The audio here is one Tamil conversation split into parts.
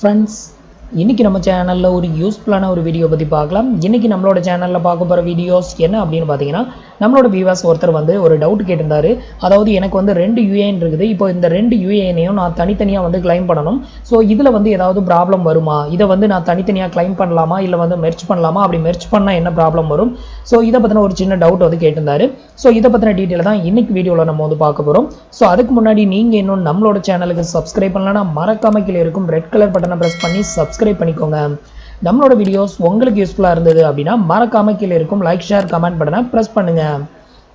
ஃப்ரெண்ட்ஸ், இன்றைக்கி நம்ம சேனலில் ஒரு யூஸ்ஃபுல்லான ஒரு வீடியோ பற்றி பார்க்கலாம். இன்றைக்கி நம்மளோட சேனலில் பார்க்க போகிற வீடியோஸ் என்ன அப்படின்னு பார்த்தீங்கன்னா, நம்மளோட வியூவர்ஸ் ஒருத்தர் வந்து ஒரு டவுட் கேட்டிருந்தாரு. அதாவது எனக்கு வந்து 2 யூஏஎன் இருக்குது. இப்போ இந்த 2 யூஏஎனையும் நான் தனித்தனியாக வந்து கிளைம் பண்ணணும். ஸோ இதில் வந்து ஏதாவது ப்ராப்ளம் வருமா? இதை வந்து நான் தனித்தனியாக கிளைம் பண்ணலாமா, இல்லை வந்து மெர்ச் பண்ணலாமா? அப்படி மெர்ச் பண்ணால் என்ன ப்ராப்ளம் வரும்? ஸோ இதை பற்றின ஒரு சின்ன டவுட் வந்து கேட்டிருந்தாரு. ஸோ இதை பற்றின டீட்டெயில் தான் இன்றைக்கி வீடியோவில் நம்ம வந்து பார்க்க போகிறோம். ஸோ அதுக்கு முன்னாடி நீங்கள் இன்னும் நம்மளோட சேனலுக்கு சப்ஸ்கிரைப் பண்ணலன்னா மறக்காம கீழே இருக்கும் ரெட் கலர் பட்டனை ப்ரெஸ் பண்ணி சப்ஸ்கிரைப் பண்ணிக்கோங்க. நம்மளோட வீடியோஸ் உங்களுக்கு யூஸ்ஃபுல்லாக இருந்தது அப்படின்னா மறக்காம கீழே இருக்கும் லைக் ஷேர் கமெண்ட் பட்டனை ப்ரெஸ் பண்ணுங்க.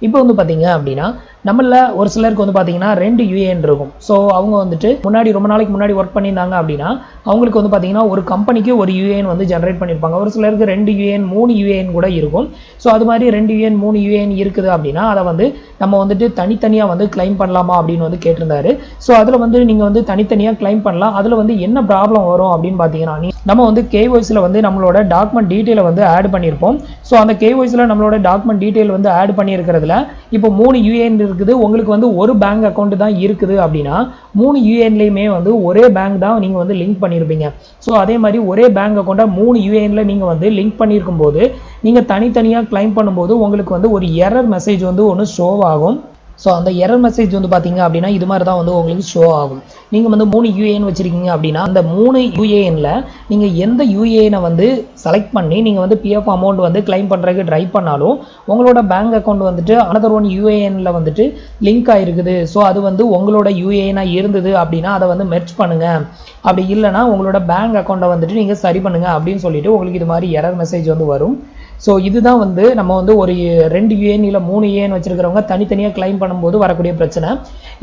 இப்போ வந்து பார்த்தீங்க அப்படின்னா நம்மள ஒரு சிலருக்கு வந்து பார்த்தீங்கன்னா 2 யூஏஎன் இருக்கும். ஸோ அவங்க வந்துட்டு ரொம்ப நாளைக்கு முன்னாடி ஒர்க் பண்ணியிருந்தாங்க அப்படின்னா அவங்களுக்கு வந்து பார்த்தீங்கன்னா ஒரு கம்பெனிக்கு ஒரு யூஏஎன் வந்து ஜென்ரேட் பண்ணியிருப்பாங்க. ஒரு சிலருக்கு 2 யூஏஎன் 3 யூஏஎன் கூட இருக்கும். ஸோ அது மாதிரி 2 யூஏஎன் 3 யூஏஎன் இருக்குது அப்படின்னா அதை வந்து நம்ம வந்துட்டு தனித்தனியாக வந்து கிளைம் பண்ணலாமா அப்படின்னு வந்து கேட்டிருந்தாரு. ஸோ அதில் வந்து நீங்கள் வந்து தனித்தனியாக கிளைம் பண்ணலாம். அதில் வந்து என்ன ப்ராப்ளம் வரும் அப்படின்னு பார்த்தீங்கன்னா, நம்ம வந்து கேஒய்ஸில் வந்து நம்மளோட டாக்குமெண்ட் டீட்டெயிலை வந்து ஆட் பண்ணியிருப்போம். ஸோ அந்த கேஒய்ஸில் நம்மளோட டாக்குமெண்ட் டீட்டெயில் வந்து ஆட் பண்ணியிருக்கிறதுல இப்போ 3 யூஏஎன் இருக்குது. உங்களுக்கு வந்து ஒரு பேங்க் அக்கௌண்ட் தான் இருக்குது அப்படின்னா 3 யூஏஎன்லையுமே வந்து ஒரே பேங்க் தான் நீங்கள் வந்து லிங்க் பண்ணியிருப்பீங்க. ஸோ அதே மாதிரி ஒரே பேங்க் அக்கௌண்ட்டை 3 யூஏஎனில் நீங்கள் வந்து லிங்க் பண்ணியிருக்கும் போது நீங்கள் தனித்தனியாக கிளைம் பண்ணும்போது உங்களுக்கு வந்து ஒரு எரர் மெசேஜ் வந்து ஒன்று ஷோ ஆகும். ஸோ அந்த எரர் மெசேஜ் வந்து பார்த்தீங்க அப்படின்னா இது மாதிரி தான் வந்து உங்களுக்கு ஷோ ஆகும். நீங்கள் வந்து 3 யூஏஎன் வச்சுருக்கீங்க அப்படின்னா அந்த 3 யூஏஎனில் நீங்கள் எந்த யூஏஎனை வந்து செலக்ட் பண்ணி நீங்கள் வந்து பிஎஃப் அமௌண்ட் வந்து கிளைம் பண்ணுறதுக்கு ட்ரை பண்ணாலும் உங்களோட பேங்க் அக்கௌண்ட் வந்துட்டு அனதர் ஒன் யூஏஎனில் வந்துட்டு லிங்க் ஆகிருக்குது. ஸோ அது வந்து உங்களோட யூஏஎனாக இருந்தது அப்படின்னா அதை வந்து மெர்ச் பண்ணுங்கள். அப்படி இல்லைனா உங்களோட பேங்க் அக்கௌண்ட்டை வந்துட்டு நீங்கள் சரி பண்ணுங்கள் அப்படின்னு சொல்லிட்டு உங்களுக்கு இது மாதிரி எரர் மெசேஜ் வந்து வரும். ஸோ இதுதான் வந்து நம்ம வந்து ஒரு 2 யூஏஎன் இல்லை 3 யூஏஎன் வச்சுருக்கிறவங்க தனித்தனியாக கிளைம் பண்ணும்போது வரக்கூடிய பிரச்சனை.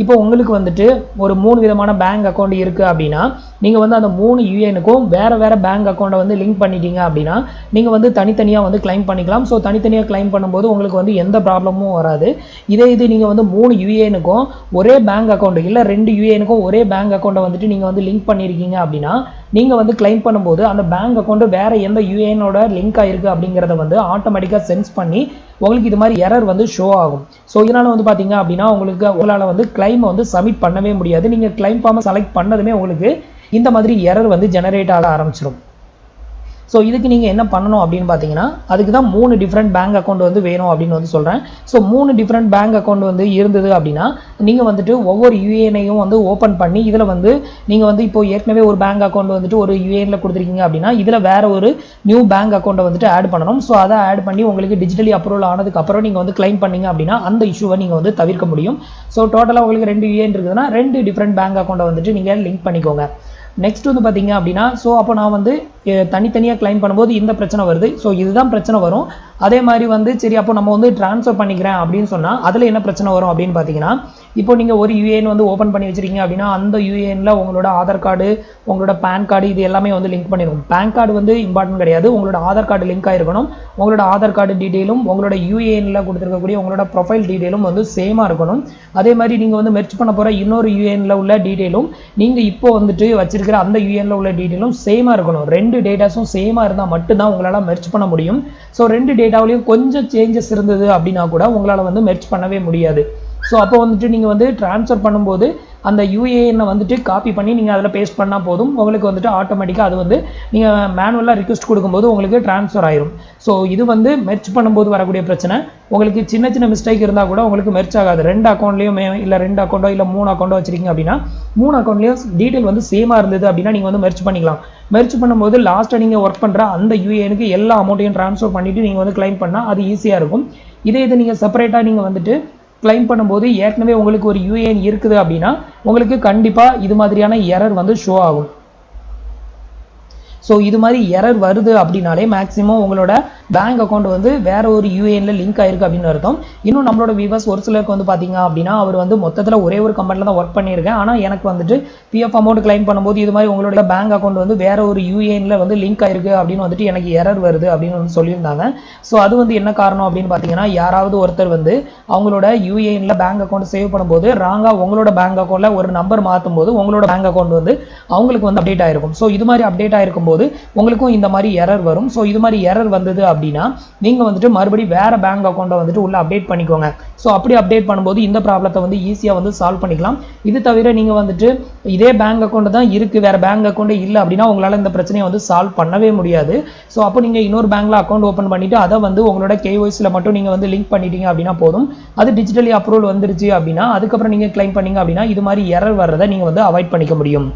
இப்போ உங்களுக்கு வந்துட்டு ஒரு 3 விதமான பேங்க் அக்கௌண்ட் இருக்குது அப்படின்னா நீங்கள் வந்து அந்த 3 யூஏஎனுக்கும் வேறு பேங்க் அக்கௌண்ட்டை வந்து லிங்க் பண்ணிட்டீங்க அப்படின்னா நீங்கள் வந்து தனித்தனியாக வந்து கிளைம் பண்ணிக்கலாம். ஸோ தனித்தனியாக கிளைம் பண்ணும்போது உங்களுக்கு வந்து எந்த ப்ராப்ளமும் வராது. இது நீங்கள் வந்து 3 யூஏஎனுக்கும் ஒரே பேங்க் அக்கௌண்ட் இல்லை 2 யூஏஎனுக்கும் ஒரே பேங்க் அக்கௌண்ட்டை வந்துட்டு நீங்கள் வந்து லிங்க் பண்ணியிருக்கீங்க அப்படின்னா நீங்கள் வந்து கிளைம் பண்ணும்போது அந்த பேங்க் அக்கௌண்ட் வேறு எந்த யூஏஎனோட லிங்க் ஆகிருக்கு அப்படிங்கிறத வந்து ஆட்டோமேட்டிக்காக சென்ஸ் பண்ணி உங்களுக்கு இது மாதிரி எரர் வந்து ஷோ ஆகும். ஸோ இதனால் வந்து பார்த்தீங்க அப்படின்னா உங்களால் வந்து கிளைமை வந்து சப்மிட் பண்ணவே முடியாது. நீங்கள் கிளைம் ஃபார்மை செலக்ட் பண்ணதுமே உங்களுக்கு இந்த மாதிரி எரர் வந்து ஜெனரேட் ஆக ஆரம்பிச்சிடும். ஸோ இதுக்கு நீங்கள் என்ன பண்ணணும் அப்படின்னு பார்த்தீங்கன்னா அதுக்கு தான் 3 டிஃப்ரெண்ட் பேங்க் அக்கௌண்ட் வந்து வேணும் அப்படின்னு வந்து சொல்கிறேன். ஸோ 3 டிஃப்ரெண்ட் பேங்க் அக்கௌண்ட் வந்து இருந்தது அப்படின்னா நீங்கள் வந்துட்டு ஒவ்வொரு யூஏஎனையும் வந்து ஓப்பன் பண்ணி இதில் வந்து நீங்கள் வந்து இப்போ ஏற்கனவே ஒரு பேங்க் அக்கௌண்ட் வந்துட்டு ஒரு யூஏஎனில் கொடுத்துருக்கீங்க அப்படின்னா இதில் வேறு ஒரு நியூ பேங்க் அக்கௌண்ட்டை வந்துட்டு ஆட் பண்ணணும். ஸோ அதை ஆட் பண்ணி உங்களுக்கு டிஜிட்டலி அப்ரூவல் ஆனதுக்கப்புறம் நீங்கள் வந்து கிளைம் பண்ணிங்க அப்படின்னா அந்த இஷ்யூவை நீங்கள் வந்து தவிர்க்க முடியும். ஸோ டோட்டலாக உங்களுக்கு 2 யூஏஎன் இருக்குதுன்னா 2 டிஃப்ரெண்ட் பேங்க் அக்கௌண்ட்டை வந்துட்டு நீங்கள் லிங்க் பண்ணிக்கோங்க. நெக்ஸ்ட் வந்து பார்த்தீங்க அப்படின்னா ஸோ அப்போ நான் வந்து தனித்தனியாக கிளைம் பண்ணும்போது இந்த பிரச்சனை வருது. ஸோ இதுதான் பிரச்சனை வரும். அதே மாதிரி வந்து சரி அப்போ நம்ம வந்து ட்ரான்ஸ்ஃபர் பண்ணிக்கிறேன் அப்படின்னு சொன்னால் அதில் என்ன பிரச்சனை வரும் அப்படின்னு பார்த்தீங்கன்னா இப்போ நீங்கள் ஒரு யூஏஎன் வந்து ஓப்பன் பண்ணி வச்சுருக்கீங்க அப்படின்னா அந்த யூஏஎனில் உங்களோட ஆதார் கார்டு உங்களோட பேன் கார்டு இது எல்லாமே வந்து லிங்க் பண்ணிடும். பேன் கார்டு வந்து இம்பார்ட்டன்ட் கிடையாது. உங்களோட ஆதார் கார்டு லிங்க் ஆகிருக்கணும். உங்களோட ஆதார் கார்டு டீட்டெயிலும் உங்களோட யூஏஎனில் கொடுத்துருக்கக்கூடிய உங்களோட ப்ரொஃபைல் டீட்டெயிலும் வந்து சேமாக இருக்கணும். அதே மாதிரி நீங்கள் வந்து மெர்ச் பண்ண போகிற இன்னொரு யூஏஎனில் உள்ள டீட்டெயிலும் நீங்கள் இப்போ வந்துட்டு வச்சிருக்கிற அந்த யூஏஎனில் உள்ள டீட்டெயிலும் சேமாக இருக்கணும். 2 டேட்டாஸும் சேமாக இருந்தால் மட்டும்தான் உங்களால் மெர்ச் பண்ண முடியும். ஸோ 2 டேட்டாவிலையும் கொஞ்சம் சேஞ்சஸ் இருந்தது அப்படின்னா கூட உங்களால் வந்து மெர்ச் பண்ணவே முடியாது. ஸோ அப்போ வந்துட்டு நீங்கள் வந்து ட்ரான்ஸ்ஃபர் பண்ணும்போது அந்த யூஏஎனை வந்துட்டு காப்பி பண்ணி நீங்கள் அதில் பேஸ்ட் பண்ணால் போதும். உங்களுக்கு வந்துட்டு ஆட்டோமேட்டிக்காக அது வந்து நீங்கள் மேனுவலாக ரிக்வெஸ்ட் கொடுக்கும்போது உங்களுக்கு ட்ரான்ஸ்ஃபர் ஆயிரும். ஸோ இது வந்து மெர்ச் பண்ணும்போது வரக்கூடிய பிரச்சனை. உங்களுக்கு சின்ன மிஸ்டேக் இருந்தால் கூட உங்களுக்கு மெர்ச் ஆகாது. 2 அக்கௌண்ட்லேயும் இல்லை 2 அக்கௌண்ட்டோ இல்லை 3 அக்கௌண்ட்டோ வச்சிருக்கீங்க அப்படின்னா 3 அக்கௌண்ட்லேயும் டீட்டெயில் வந்து சேமாக இருந்தது அப்படின்னா நீங்கள் வந்து மெர்ச் பண்ணிக்கலாம். மெர்ச் பண்ணும்போது லாஸ்ட்டாக நீங்கள் ஒர்க் பண்ணுற அந்த யூஏஎனுக்கு எல்லா அமௌண்ட்டையும் ட்ரான்ஸ்ஃபர் பண்ணிவிட்டு நீங்கள் வந்து கிளைம் பண்ணால் அது ஈஸியாக இருக்கும். இது நீங்கள் செப்பரேட்டாக நீங்கள் வந்துட்டு கிளைம் பண்ணும்போது ஏற்கனவே உங்களுக்கு ஒரு யூஏஎன் இருக்குது அப்படின்னா உங்களுக்கு கண்டிப்பாக இது மாதிரியான எரர் வந்து ஷோ ஆகும். ஸோ இது மாதிரி எரர் வருது அப்படின்னாலே மேக்ஸிமம் உங்களோட பேங்க் அக்கௌண்ட் வந்து வேற ஒரு யூஏஎனில் லிங்க் ஆயிருக்கு அப்படின்னு அர்த்தம். இன்னும் நம்மளோட வியூவர்ஸ் ஒரு சிலருக்கு வந்து பார்த்தீங்க அப்படின்னா அவர் வந்து மொத்தத்தில் ஒரே ஒரு கம்பெனியில் தான் ஒர்க் பண்ணியிருக்கேன். ஆனால் எனக்கு வந்துட்டு பிஎஃப் அமௌண்ட் கிளைம் பண்ணும்போது இது மாதிரி உங்களோட பேங்க் அக்கௌண்ட் வந்து வேற ஒரு யூஏஎனில் வந்து லிங்க் ஆயிருக்கு அப்படின்னு வந்துட்டு எனக்கு எரர் வருது அப்படின்னு வந்து சொல்லியிருந்தாங்க. ஸோ அது வந்து என்ன காரணம் அப்படின்னு பார்த்தீங்கன்னா யாராவது ஒருத்தர் வந்து அவங்களோட யூஏஎனில் பேங்க் அக்கௌண்ட் சேவ் பண்ணும்போது ராங்காக உங்களோட பேங்க் அக்கௌண்ட்டில் ஒரு நம்பர் மாற்றும் போது உங்களோட பேங்க் அக்கௌண்ட் வந்து அவங்களுக்கு வந்து அப்டேட் ஆயிருக்கும். ஸோ இது மாதிரி அப்டேட் ஆயிருக்கும் போது பண்ணும்போது உங்களுக்கும் இந்த மாதிரி எரர் வரும். ஸோ இது மாதிரி எரர் வந்தது அப்படின்னா நீங்கள் வந்துட்டு மறுபடியும் வேறு பேங்க் அக்கௌண்ட்டை வந்துட்டு உள்ள அப்டேட் பண்ணிக்கோங்க. ஸோ அப்படி அப்டேட் பண்ணும்போது இந்த ப்ராப்ளத்தை வந்து ஈஸியாக வந்து சால்வ் பண்ணிக்கலாம். இது தவிர நீங்கள் வந்துட்டு இதே பேங்க் அக்கௌண்ட் தான் இருக்குது, வேறு பேங்க் அக்கௌண்ட்டே இல்லை அப்படின்னா உங்களால் இந்த பிரச்சனையை வந்து சால்வ் பண்ணவே முடியாது. ஸோ அப்போ நீங்கள் இன்னொரு பேங்க்கில் அக்கௌண்ட் ஓப்பன் பண்ணிவிட்டு அதை வந்து உங்களோட KYCல மட்டும் நீங்கள் வந்து லிங்க் பண்ணிட்டீங்க அப்படின்னா போதும். அது டிஜிட்டலி அப்ரூவல் வந்துருச்சு அப்படின்னா அதுக்கப்புறம் நீங்கள் கிளைம் பண்ணீங்க அப்படின்னா இது மாதிரி எரர் வர்றதை நீங்கள் வந்து அவாய்ட் பண்ணிக்க முடியும்.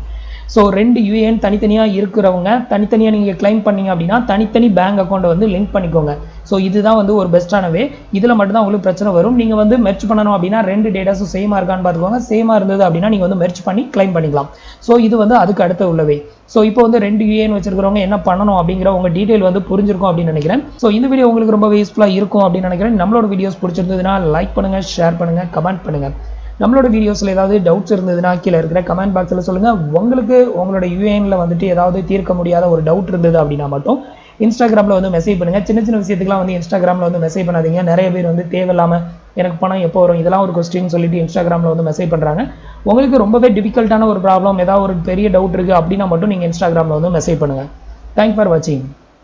ஸோ 2 UAN தனித்தனியாக இருக்கிறவங்க தனித்தனியாக நீங்கள் கிளைம் பண்ணீங்க அப்படின்னா தனித்தனி பேங்க் அக்கௌண்ட்டை வந்து லிங்க் பண்ணிக்கோங்க. ஸோ இதுதான் வந்து ஒரு பெஸ்ட்டான வே. இதில் மட்டும்தான் உங்களுக்கு பிரச்சனை வரும். நீங்கள் வந்து மெர்ச் பண்ணணும் அப்படின்னா 2 டேட்டாஸும் சேமாக இருக்கான்னு பார்த்துக்கோங்க. சேமாக இருந்தது அப்படின்னா நீங்கள் வந்து மெர்ச் பண்ணி கிளைம் பண்ணிக்கலாம். ஸோ இது வந்து அதுக்கு அடுத்த உள்ள வே. ஸோ இப்போ வந்து 2 UAN வச்சிருக்கிறவங்க என்ன பண்ணணும் அப்படிங்கிற உங்கள் டீட்டெயில் வந்து புரிஞ்சிருக்கும் அப்படின்னு நினைக்கிறேன். ஸோ இந்த வீடியோ உங்களுக்கு ரொம்ப யூஸ்ஃபுல்லாக இருக்கும் அப்படின்னு நினைக்கிறேன். நம்மளோட வீடியோஸ் பிடிச்சிருந்ததுன்னா லைக் பண்ணுங்கள், ஷேர் பண்ணுங்கள், கமெண்ட் பண்ணுங்கள். நம்மளோட வீடியோஸில் ஏதாவது டவுட்ஸ் இருந்ததுன்னா கீழே இருக்கிற கமெண்ட் பாக்ஸில் சொல்லுங்கள். உங்களுக்கு உங்களோட UANல வந்துட்டு ஏதாவது தீர்க்க முடியாத ஒரு டவுட் இருந்தது அப்படின்னா மட்டும் இன்ஸ்டாகிராமில் வந்து மெசேஜ் பண்ணுங்கள். சின்ன சின்ன விஷயத்துக்குலாம் வந்து இன்ஸ்டாகிராமில் வந்து மெசேஜ் பண்ணாதீங்க. நிறைய பேர் வந்து தேவையில்லாமல் எனக்கு பணம் எப்போ வரும் இதெல்லாம் ஒரு கொஸ்டின் சொல்லிட்டு இன்ஸ்டாகிராமில் வந்து மெசேஜ் பண்ணுறாங்க. உங்களுக்கு ரொம்பவே டிஃபிகல்ட்டான ஒரு ப்ராப்ளம் ஏதாவது ஒரு பெரிய டவுட் இருக்குது அப்படின்னா மட்டும் நீங்கள் இன்ஸ்டாகிராமில் வந்து மெசேஜ் பண்ணுங்கள். தேங்க்ஸ் ஃபார் வாட்சிங்.